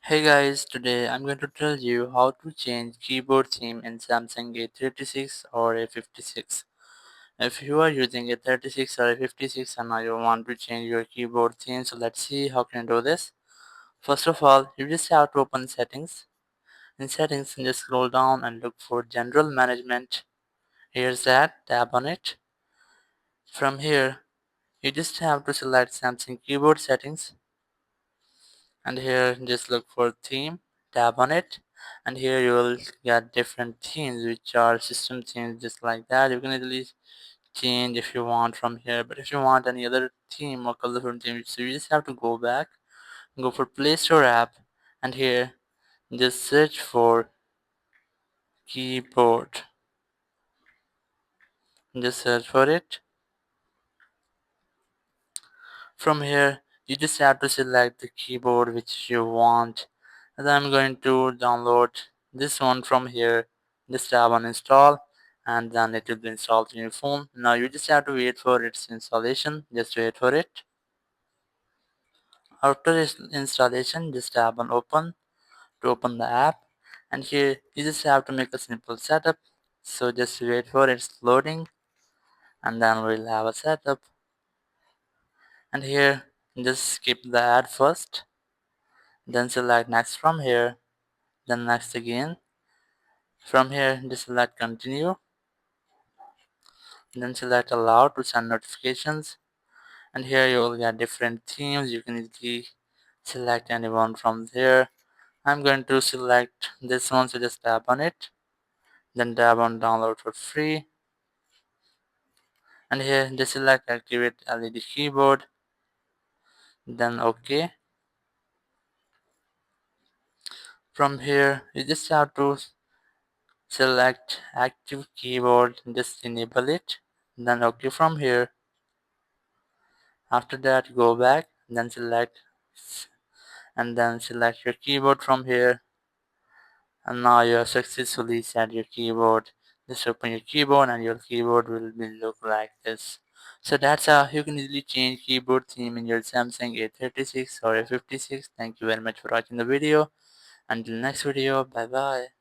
Hey guys, today I'm going to tell you how to change keyboard theme in Samsung A36 or A56. If you are using A36 or A56 and now you want to change your keyboard theme, so let's see how can you do this. First of all, you just have to open settings. In settings, just scroll down and look for general management. Here's that, tap on it. From here, you just have to select Samsung keyboard settings, and here just look for theme, tap on it, and here you will get different themes which are system themes. Just like that, you can easily change if you want from here. But if you want any other theme or colorful theme, so you just have to go back, go for Play Store app, and here just search for keyboard. Just search for it. From here, you just have to select the keyboard which you want. And I'm going to download this one from here. Just tap on install, and then it will be installed in your phone. Now you just have to wait for its installation. Just wait for it. After its installation, just tap on open to open the app. And here you just have to make a simple setup. So just wait for its loading, and then we'll have a setup. And here just skip the ad first, then select next from here, then next again. From here just select continue, then select allow to send notifications, and here you will get different themes. You can easily select anyone from there. I'm going to select this one, so just tap on it, then tap on download for free, and here just select activate LED keyboard, then OK. From here you just have to select active keyboard, just enable it, then OK. From here, after that go back, then select your keyboard from here, and now you have successfully set your keyboard. Just open your keyboard and your keyboard will be look like this. So that's how you can easily change keyboard theme in your Samsung A36 or A56. Thank you very much for watching the video. Until next video, bye bye.